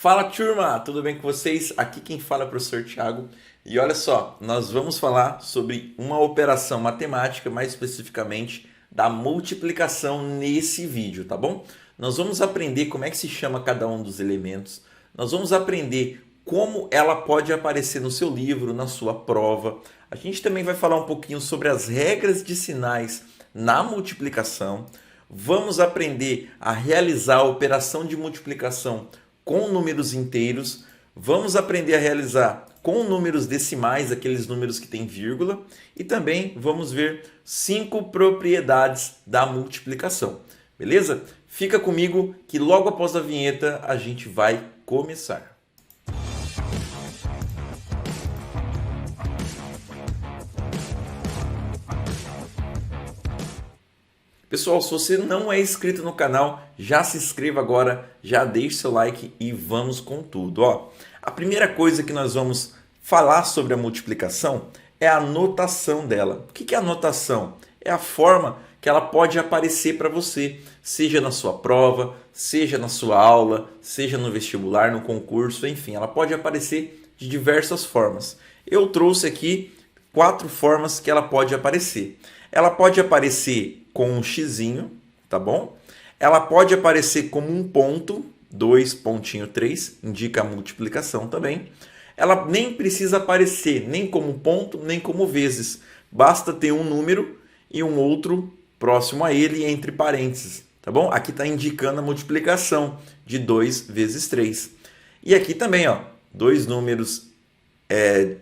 Fala turma, tudo bem com vocês? Aqui quem fala é o professor Thiago e olha só, nós vamos falar sobre uma operação matemática, mais especificamente da multiplicação nesse vídeo, tá bom? Nós vamos aprender como é que se chama cada um dos elementos, nós vamos aprender como ela pode aparecer no seu livro, na sua prova. A gente também vai falar um pouquinho sobre as regras de sinais na multiplicação. Vamos aprender a realizar a operação de multiplicação com números inteiros. Vamos aprender a realizar com números decimais, aqueles números que têm vírgula. E também vamos ver 5 propriedades da multiplicação. Beleza? Fica comigo que logo após a vinheta a gente vai começar. Pessoal, se você não é inscrito no canal, já se inscreva agora, já deixe seu like e vamos com tudo. A primeira coisa que nós vamos falar sobre a multiplicação é a notação dela. O que é a notação? É a forma que ela pode aparecer para você, seja na sua prova, seja na sua aula, seja no vestibular, no concurso, enfim, ela pode aparecer de diversas formas. Eu trouxe aqui 4 formas que ela pode aparecer. Ela pode aparecer com um xizinho, tá bom? Ela pode aparecer como um ponto, 2.3, indica a multiplicação também. Ela nem precisa aparecer nem como ponto, nem como vezes. Basta ter um número e um outro próximo a ele entre parênteses, tá bom? Aqui está indicando a multiplicação de 2 vezes 3. E aqui também, ó, dois números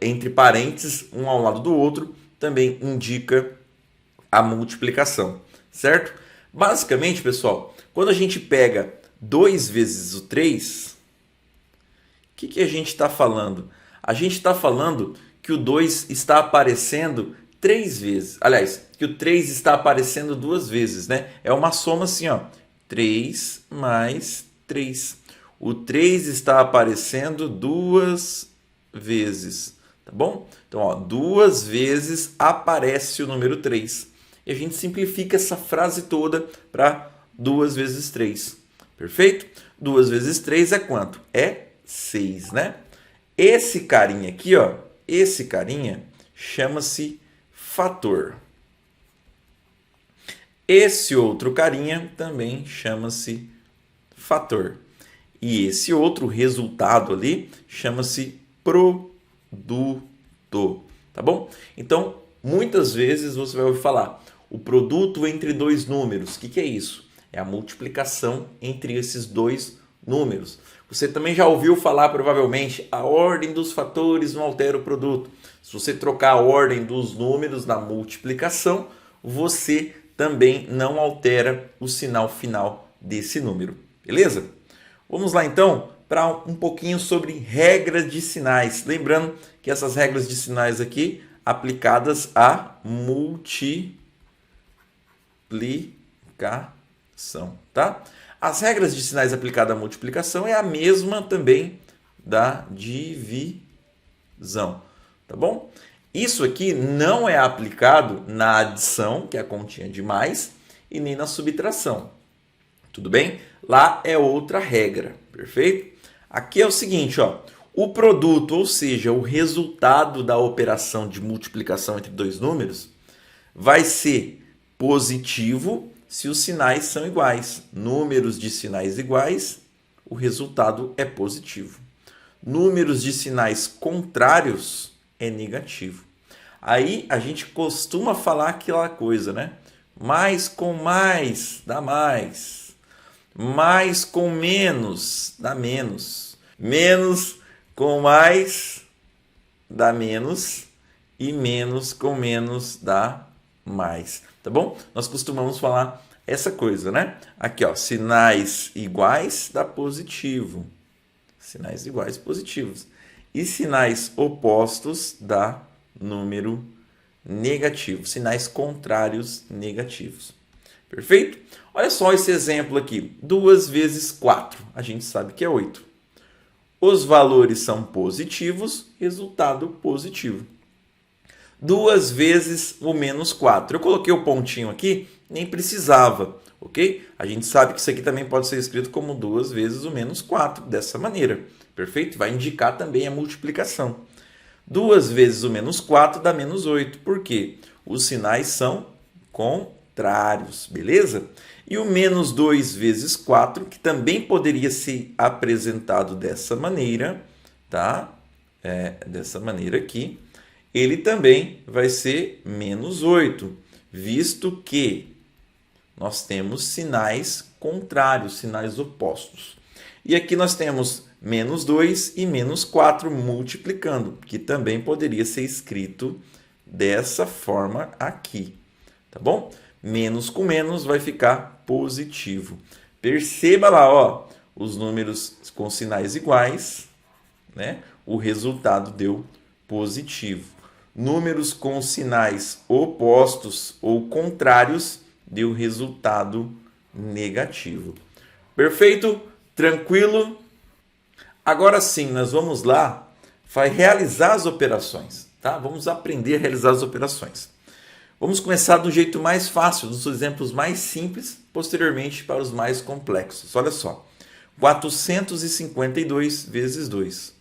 entre parênteses, um ao lado do outro, também indica a multiplicação, certo? Basicamente, pessoal, quando a gente pega 2 vezes o 3, o que a gente está falando? A gente está falando que o 2 está aparecendo 3 vezes. Aliás, que o 3 está aparecendo 2 vezes, né? É uma soma assim, ó. 3 mais 3. O 3 está aparecendo 2 vezes, tá bom? Então, ó, 2 vezes aparece o número 3. E a gente simplifica essa frase toda para 2 vezes 3. Perfeito? 2 vezes 3 é quanto? É 6, né? Esse carinha aqui, ó, esse carinha chama-se fator. Esse outro carinha também chama-se fator. E esse outro resultado ali chama-se produto, tá bom? Então, muitas vezes você vai ouvir falar o produto entre dois números. O que é isso? É a multiplicação entre esses dois números. Você também já ouviu falar, provavelmente, a ordem dos fatores não altera o produto. Se você trocar a ordem dos números na multiplicação, você também não altera o sinal final desse número. Beleza? Vamos lá, então, para um pouquinho sobre regras de sinais. Lembrando que essas regras de sinais aqui aplicadas à multiplicação, tá? As regras de sinais aplicadas à multiplicação é a mesma também da divisão, tá bom? Isso aqui não é aplicado na adição, que é a continha de mais, e nem na subtração, tudo bem? Lá é outra regra, perfeito? Aqui é o seguinte, ó, o produto, ou seja, o resultado da operação de multiplicação entre dois números, vai ser positivo se os sinais são iguais. Números de sinais iguais, o resultado é positivo. Números de sinais contrários é negativo. Aí a gente costuma falar aquela coisa, né? Mais com mais dá mais. Mais com menos dá menos. Menos com mais dá menos. E menos com menos dá mais, tá bom? Nós costumamos falar essa coisa, né? Aqui, ó, sinais iguais dá positivo. Sinais iguais positivos. E sinais opostos dá número negativo. Sinais contrários negativos. Perfeito? Olha só esse exemplo aqui. 2 vezes 4. A gente sabe que é 8. Os valores são positivos, resultado positivo. 2 vezes o menos 4. Eu coloquei o pontinho aqui, nem precisava, ok? A gente sabe que isso aqui também pode ser escrito como 2 vezes o menos 4, dessa maneira, perfeito? Vai indicar também a multiplicação. 2 vezes o menos 4 dá menos 8, por quê? Os sinais são contrários, beleza? E o menos 2 vezes 4, que também poderia ser apresentado dessa maneira, tá? Dessa maneira aqui, ele também vai ser menos 8, visto que nós temos sinais contrários, sinais opostos. E aqui nós temos menos 2 e menos 4 multiplicando, que também poderia ser escrito dessa forma aqui, tá bom? Menos com menos vai ficar positivo. Perceba lá, ó, os números com sinais iguais, né? O resultado deu positivo. Números com sinais opostos ou contrários deu resultado negativo. Perfeito? Tranquilo? Agora sim, nós vamos lá realizar as operações, tá? Vamos aprender a realizar as operações. Vamos começar do jeito mais fácil, dos exemplos mais simples, posteriormente para os mais complexos. Olha só, 452 vezes 2.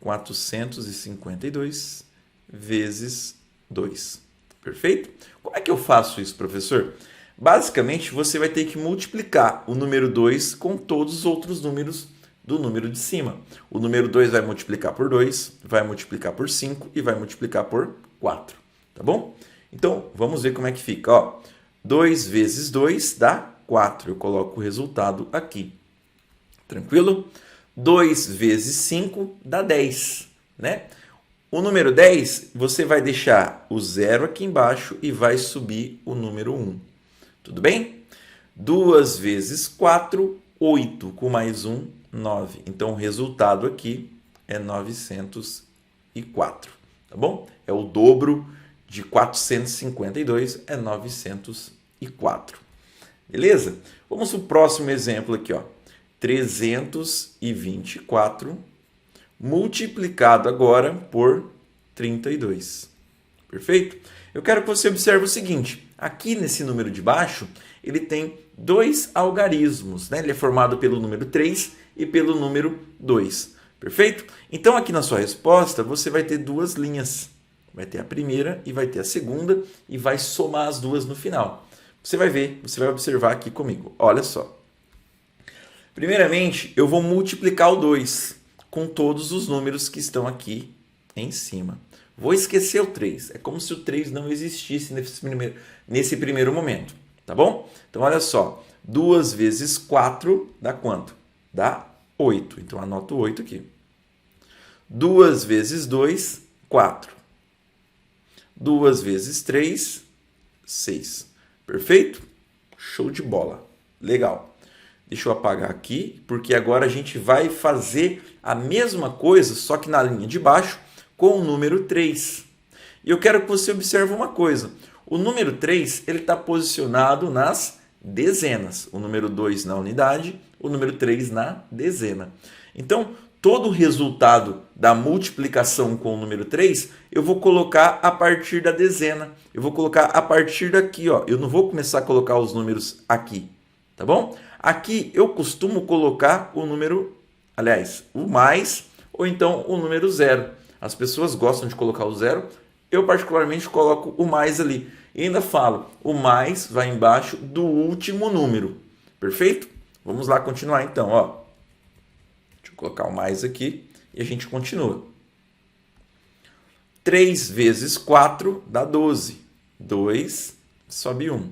452 vezes 2. Perfeito? Como é que eu faço isso, professor? Basicamente, você vai ter que multiplicar o número 2 com todos os outros números do número de cima. O número 2 vai multiplicar por 2, vai multiplicar por 5 e vai multiplicar por 4. Tá bom? Então, vamos ver como é que fica. Ó, 2 vezes 2 dá 4. Eu coloco o resultado aqui. Tranquilo? 2 vezes 5 dá 10, né? O número 10, você vai deixar o 0 aqui embaixo e vai subir o número 1. Tudo bem? 2 vezes 4, 8. Com mais 1, 9. Então, o resultado aqui é 904. Tá bom? É o dobro de 452, é 904. Beleza? Vamos para o próximo exemplo aqui, ó. 324 multiplicado agora por 32. Perfeito? Eu quero que você observe o seguinte. Aqui nesse número de baixo, ele tem dois algarismos, né? Ele é formado pelo número 3 e pelo número 2. Perfeito? Então, aqui na sua resposta, você vai ter duas linhas. Vai ter a primeira e vai ter a segunda e vai somar as duas no final. Você vai ver, você vai observar aqui comigo. Olha só. Primeiramente, eu vou multiplicar o 2 com todos os números que estão aqui em cima. Vou esquecer o 3. É como se o 3 não existisse nesse primeiro momento. Tá bom? Então, olha só. 2 vezes 4 dá quanto? Dá 8. Então, anoto 8 aqui. 2 vezes 2, 4. 2 vezes 3, 6. Perfeito? Show de bola. Legal. Deixa eu apagar aqui, porque agora a gente vai fazer a mesma coisa, só que na linha de baixo, com o número 3. E eu quero que você observe uma coisa. O número 3 está posicionado nas dezenas. O número 2 na unidade, o número 3 na dezena. Então, todo o resultado da multiplicação com o número 3, eu vou colocar a partir da dezena. Eu vou colocar a partir daqui, ó. Eu não vou começar a colocar os números aqui, tá bom? Aqui eu costumo colocar o número, aliás, o mais, ou então o número 0. As pessoas gostam de colocar o 0, eu particularmente coloco o mais ali. E ainda falo, o mais vai embaixo do último número. Perfeito? Vamos lá continuar então, ó. Deixa eu colocar o mais aqui e a gente continua. 3 vezes 4 dá 12. 2 sobe 1.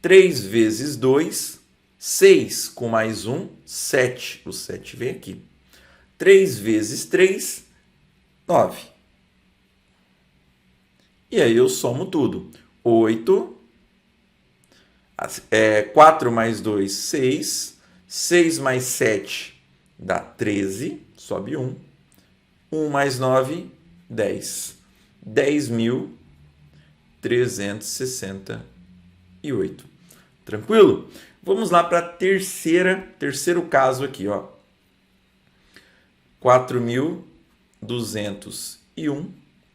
3 vezes 2, 6. Com mais 1, 7. O 7 vem aqui. 3 vezes 3, 9. E aí eu somo tudo. 8. 4 mais 2, 6. 6 mais 7 dá 13. Sobe 1. 1 mais 9, 10. 10.368. Tranquilo? Vamos lá para terceiro caso aqui, ó. 4.201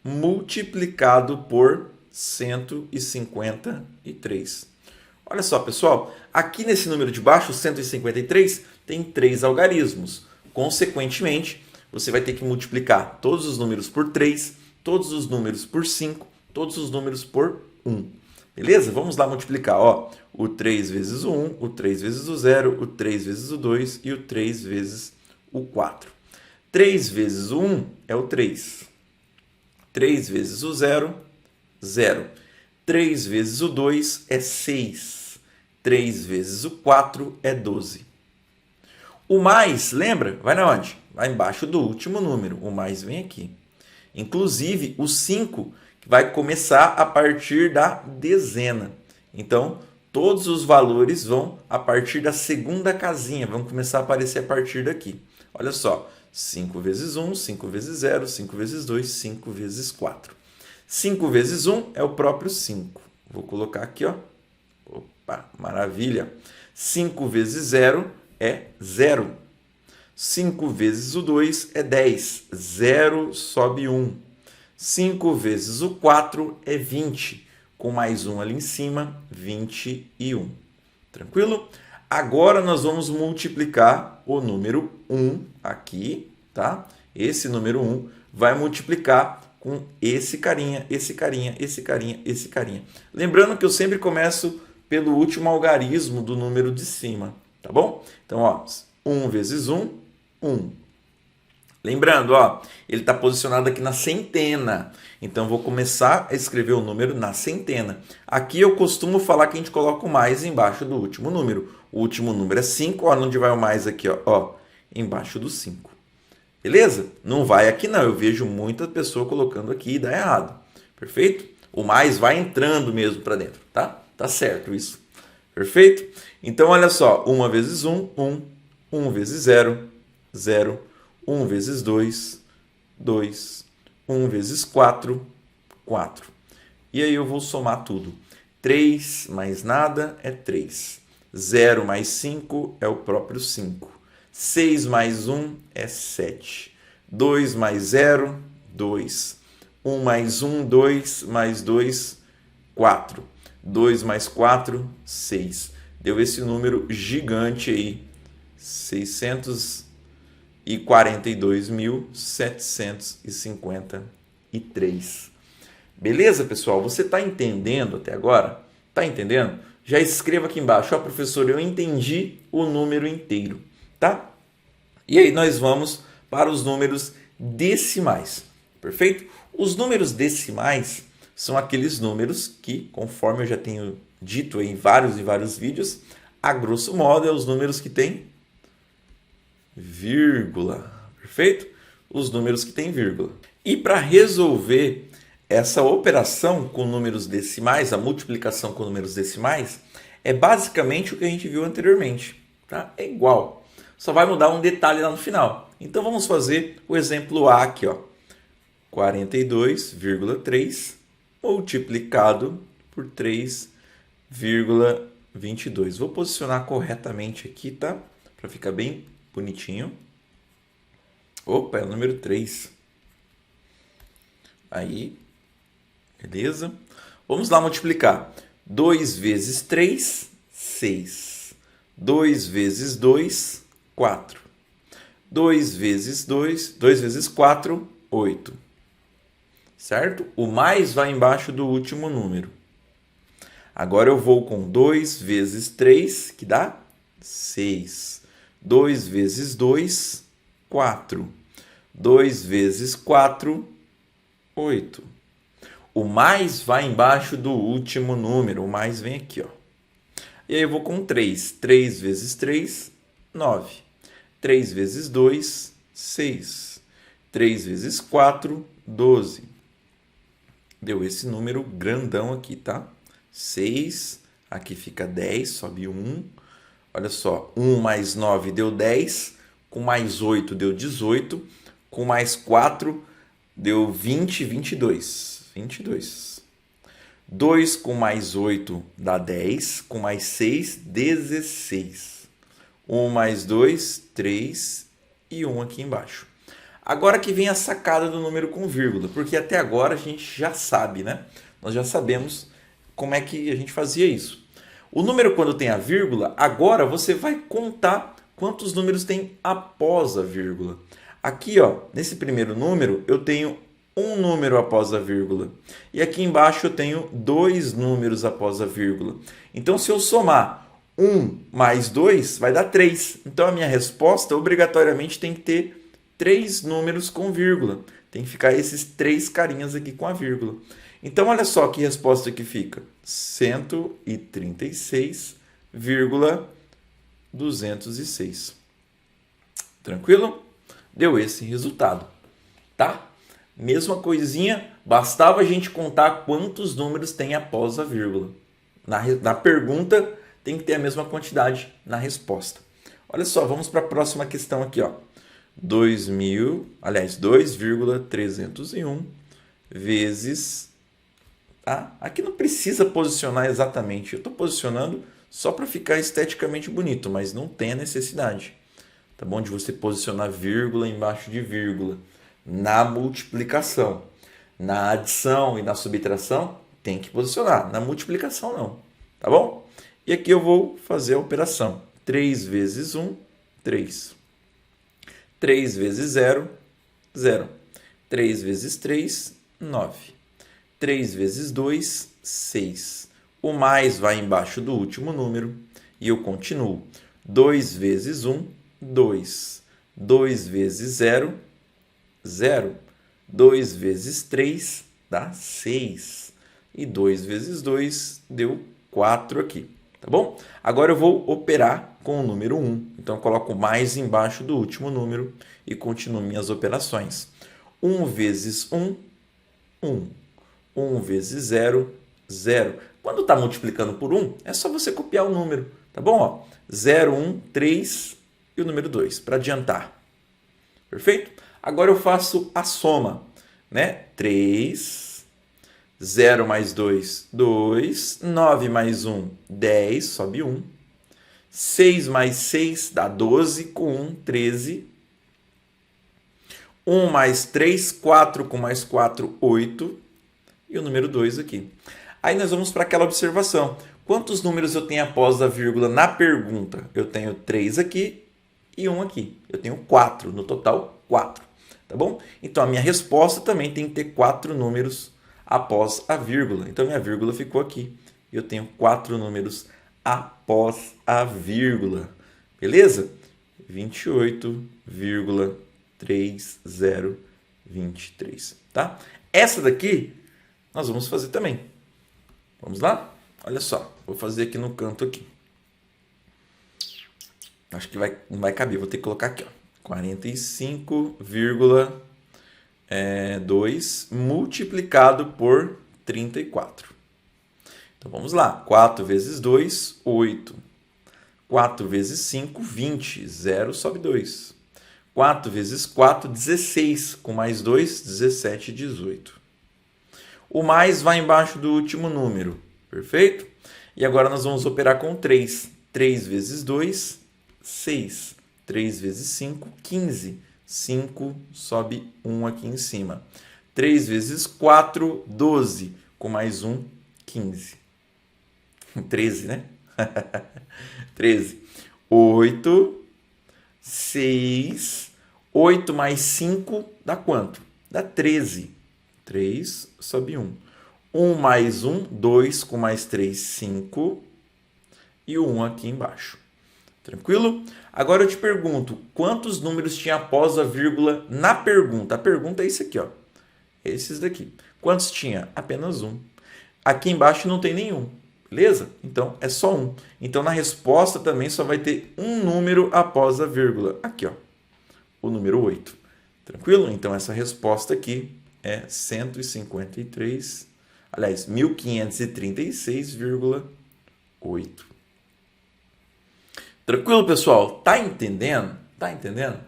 multiplicado por 153. Olha só, pessoal, aqui nesse número de baixo, 153, tem 3 algarismos. Consequentemente, você vai ter que multiplicar todos os números por 3, todos os números por 5, todos os números por 1. Beleza? Vamos lá multiplicar. Ó, o 3 vezes o 1, o 3 vezes o 0, o 3 vezes o 2 e o 3 vezes o 4. 3 vezes o 1 é o 3. 3 vezes o 0, 0. 3 vezes o 2 é 6. 3 vezes o 4 é 12. O mais, lembra? Vai na onde? Vai embaixo do último número. O mais vem aqui. Inclusive, o 5 vai começar a partir da dezena. Então, todos os valores vão a partir da segunda casinha. Vão começar a aparecer a partir daqui. Olha só. 5 vezes 1, 5 vezes 0, 5 vezes 2, 5 vezes 4. 5 vezes 1 é o próprio 5. Vou colocar aqui, ó. Opa, maravilha. 5 vezes 0 é 0. 5 vezes o 2 é 10. 0 sobe 1. 5 vezes o 4 é 20. Com mais 1 ali em cima, 21. Tranquilo? Agora nós vamos multiplicar o número 1 aqui, tá? Esse número 1 vai multiplicar com esse carinha, esse carinha, esse carinha, esse carinha. Lembrando que eu sempre começo pelo último algarismo do número de cima, tá bom? Então, ó, 1 vezes 1, 1. Lembrando, ó, ele está posicionado aqui na centena. Então, vou começar a escrever o número na centena. Aqui eu costumo falar que a gente coloca o mais embaixo do último número. O último número é 5, ó, onde vai o mais aqui, ó, embaixo do 5. Beleza? Não vai aqui não, eu vejo muita pessoa colocando aqui e dá errado. Perfeito? O mais vai entrando mesmo para dentro, tá? Tá certo isso. Perfeito? Então, olha só, 1 vezes 1, 1. 1 vezes 0, 0. 1 vezes 2, 2. 1 vezes 4, 4. E aí eu vou somar tudo. 3 mais nada é 3. 0 mais 5 é o próprio 5. 6 mais 1 é 7. 2 mais 0, 2. 1 mais 1, 2 mais 2, 4. 2 mais 4, 6. Deu esse número gigante aí. 642.753. Beleza, pessoal? Você está entendendo até agora? Está entendendo? Já escreva aqui embaixo. Ó, professor, eu entendi o número inteiro, tá? E aí nós vamos para os números decimais, perfeito? Os números decimais são aqueles números que, conforme eu já tenho dito em vários e vários vídeos, a grosso modo, é os números que têm vírgula, perfeito? Os números que têm vírgula. E para resolver essa operação com números decimais, a multiplicação com números decimais, é basicamente o que a gente viu anteriormente, tá? É igual, só vai mudar um detalhe lá no final. Então vamos fazer o exemplo A aqui, ó. 42,3 multiplicado por 3,22. Vou posicionar corretamente aqui, tá? Para ficar bem bonitinho. Opa, é o número 3. Aí, beleza? Vamos lá multiplicar. 2 vezes 3, 6. 2 vezes 2, 4. 2 vezes 2, 2 vezes 4, 8. Certo? O mais vai embaixo do último número. Agora eu vou com 2 vezes 3, que dá 6. 2 vezes 2, 4. 2 vezes 4, 8. O mais vai embaixo do último número. O mais vem aqui, ó. E aí eu vou com 3. 3 vezes 3, 9. 3 vezes 2, 6. 3 vezes 4, 12. Deu esse número grandão aqui, tá? 6. Aqui fica 10, sobe 1. Olha só, 1 mais 9 deu 10. Com mais 8 deu 18. Com mais 4 deu 20, 22. 22. 2 com mais 8 dá 10. Com mais 6, 16. 1 mais 2, 3. E 1 aqui embaixo. Agora que vem a sacada do número com vírgula, porque até agora a gente já sabe, né? Nós já sabemos como é que a gente fazia isso. O número quando tem a vírgula, agora você vai contar quantos números tem após a vírgula. Aqui, ó, nesse primeiro número, eu tenho um número após a vírgula. E aqui embaixo eu tenho dois números após a vírgula. Então, se eu somar 1 mais 2, vai dar 3. Então, a minha resposta obrigatoriamente tem que ter 3 números com vírgula. Tem que ficar esses 3 carinhas aqui com a vírgula. Então, olha só que resposta que fica. 136,206. Tranquilo? Deu esse resultado, tá? Mesma coisinha, bastava a gente contar quantos números tem após a vírgula. Na pergunta, tem que ter a mesma quantidade na resposta. Olha só, vamos para a próxima questão aqui, ó. 2,301 vezes... Tá? Aqui não precisa posicionar exatamente. Eu estou posicionando só para ficar esteticamente bonito, mas não tem a necessidade. Tá bom? De você posicionar vírgula embaixo de vírgula. Na multiplicação. Na adição e na subtração, tem que posicionar. Na multiplicação, não. Tá bom? E aqui eu vou fazer a operação. 3 vezes 1, 3. 3 vezes 0, 0. 3 vezes 3, 9. 3 vezes 2, 6. O mais vai embaixo do último número e eu continuo. 2 vezes 1, 2. 2 vezes 0, 0. 2 vezes 3 dá 6. E 2 vezes 2 deu 4 aqui. Tá bom? Agora eu vou operar com o número 1. Então eu coloco o mais embaixo do último número e continuo minhas operações. 1 vezes 1, 1. 1 vezes 0, 0. Quando está multiplicando por 1, é só você copiar o número, tá bom? Ó, 0, 1, 3 e o número 2, para adiantar. Perfeito? Agora eu faço a soma, né? 3, 0 mais 2, 2, 9 mais 1, 10, sobe 1. 6 mais 6 dá 12, com 1, 13. 1 mais 3, 4 com mais 4, 8. E o número 2 aqui. Aí nós vamos para aquela observação. Quantos números eu tenho após a vírgula na pergunta? Eu tenho 3 aqui e 1 aqui. Eu tenho 4, no total 4. Tá bom? Então a minha resposta também tem que ter 4 números após a vírgula. Então minha vírgula ficou aqui. Eu tenho 4 números após a vírgula. Beleza? 28,3023. Tá? Essa daqui nós vamos fazer também. Vamos lá? Olha só, vou fazer aqui no canto aqui. Acho que não vai caber, vou ter que colocar aqui, ó. 45,2 multiplicado por 34. Então vamos lá. 4 vezes 2, 8. 4 vezes 5, 20. 0 sobe 2. 4 vezes 4, 16. Com mais 2, 17, 18. O mais vai embaixo do último número, perfeito? E agora nós vamos operar com 3. 3 vezes 2, 6. 3 vezes 5, 15. 5 sobe 1 aqui em cima. 3 vezes 4, 12. Com mais 1, 15. 13, né? 13. 8, 6. 8 mais 5 dá quanto? Dá 13. 3 sobe 1. 1 mais 1, 2, com mais 3, 5. E o 1 aqui embaixo. Tranquilo? Agora eu te pergunto, quantos números tinha após a vírgula na pergunta? A pergunta é isso aqui, ó. Esses daqui. Quantos tinha? Apenas 1. Aqui embaixo não tem nenhum. Beleza? Então, é só 1. Então, na resposta também só vai ter um número após a vírgula. Aqui, ó. O número 8. Tranquilo? Então, essa resposta aqui é 153, aliás, 1536,8. Tranquilo, pessoal? Tá entendendo? Tá entendendo?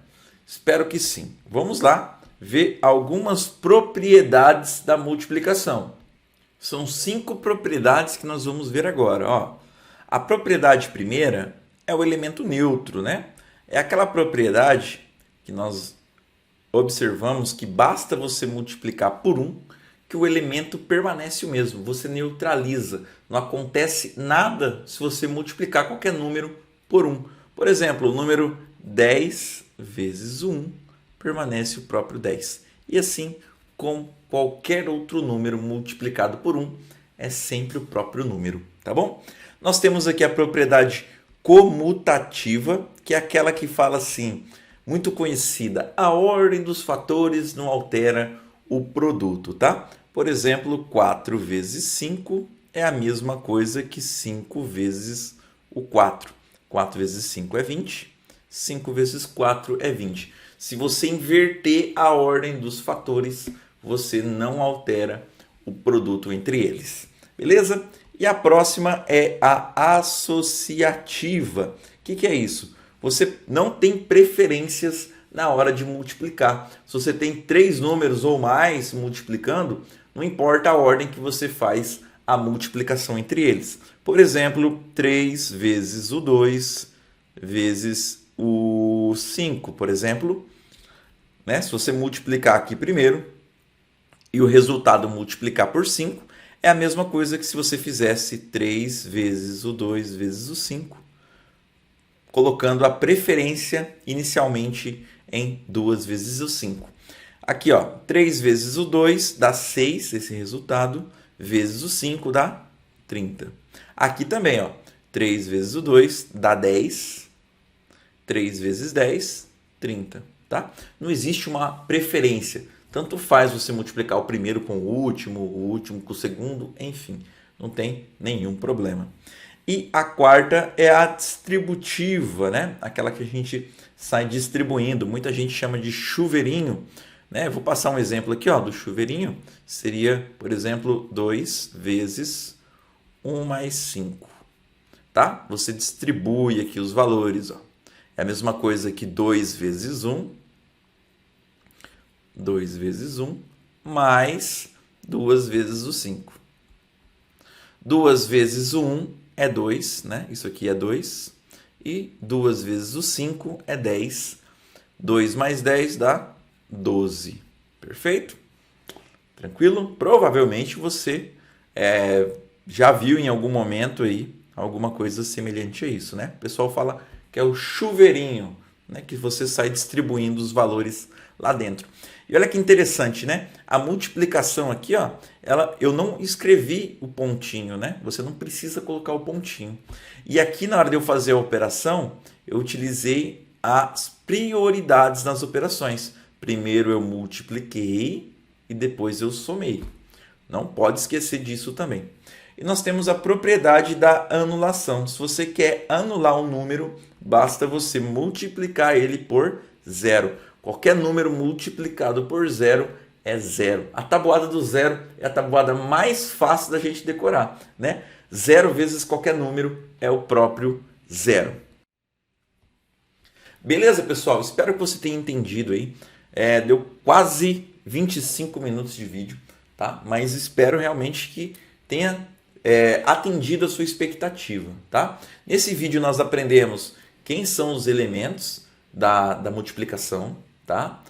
Espero que sim. Vamos lá ver algumas propriedades da multiplicação. São 5 propriedades que nós vamos ver agora. Ó, a propriedade primeira é o elemento neutro, né? É aquela propriedade que nós observamos que basta você multiplicar por 1 que o elemento permanece o mesmo, você neutraliza. Não acontece nada se você multiplicar qualquer número por 1. Por exemplo, o número 10 vezes 1 permanece o próprio 10. E assim, com qualquer outro número multiplicado por 1, é sempre o próprio número, tá bom? Nós temos aqui a propriedade comutativa, que é aquela que fala assim, muito conhecida, a ordem dos fatores não altera o produto, tá? Por exemplo, 4 vezes 5 é a mesma coisa que 5 vezes o 4. 4 vezes 5 é 20, 5 vezes 4 é 20. Se você inverter a ordem dos fatores, você não altera o produto entre eles. Beleza? E a próxima é a associativa. O que é isso? Você não tem preferências na hora de multiplicar. Se você tem 3 números ou mais multiplicando, não importa a ordem que você faz a multiplicação entre eles. Por exemplo, 3 vezes o 2 vezes o 5, por exemplo. Né? Se você multiplicar aqui primeiro e o resultado multiplicar por 5, é a mesma coisa que se você fizesse 3 vezes o 2 vezes o 5, colocando a preferência inicialmente em 2 vezes o 5. Aqui, ó, 3 vezes o 2 dá 6, esse resultado, vezes o 5 dá 30. Aqui também, ó, 3 vezes o 2 dá 10, 3 vezes 10, 30. Tá? Não existe uma preferência. Tanto faz você multiplicar o primeiro com o último com o segundo, enfim, não tem nenhum problema. E a quarta é a distributiva, né? Aquela que a gente sai distribuindo. Muita gente chama de chuveirinho. Né? Vou passar um exemplo aqui, ó, do chuveirinho. Seria, por exemplo, 2 vezes 1 mais 5. Tá? Você distribui aqui os valores. Ó. É a mesma coisa que 2 vezes 1. 2 vezes 1 mais 2 vezes o 5. 2 vezes o 1 é 2, né? Isso aqui é 2. E 2 vezes o 5 é 10. 2 mais 10 dá 12. Perfeito? Tranquilo? Provavelmente você já viu em algum momento aí alguma coisa semelhante a isso, né? O pessoal fala que é o chuveirinho, né? Que você sai distribuindo os valores lá dentro. E olha que interessante, né? A multiplicação aqui, ó, eu não escrevi o pontinho, né? Você não precisa colocar o pontinho. E aqui, na hora de eu fazer a operação, eu utilizei as prioridades nas operações. Primeiro eu multipliquei e depois eu somei. Não pode esquecer disso também. E nós temos a propriedade da anulação. Se você quer anular um número, basta você multiplicar ele por 0. Qualquer número multiplicado por 0 é 0. A tabuada do 0 é a tabuada mais fácil da gente decorar, né? 0 vezes qualquer número é o próprio 0. Beleza, pessoal? Espero que você tenha entendido aí. Deu quase 25 minutos de vídeo, tá? Mas espero realmente que tenha atendido a sua expectativa, tá? Nesse vídeo nós aprendemos quem são os elementos da multiplicação, tá?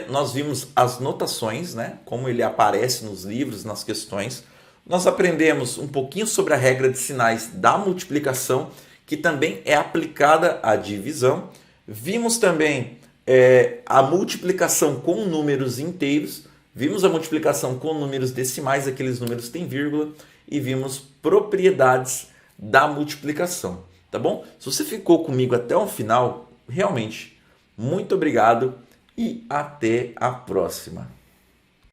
Nós vimos as notações, né? Como ele aparece nos livros, nas questões. Nós aprendemos um pouquinho sobre a regra de sinais da multiplicação, que também é aplicada à divisão. Vimos também a multiplicação com números inteiros. Vimos a multiplicação com números decimais, aqueles números que têm vírgula. E vimos propriedades da multiplicação, tá bom? Se você ficou comigo até o final, realmente, muito obrigado e até a próxima.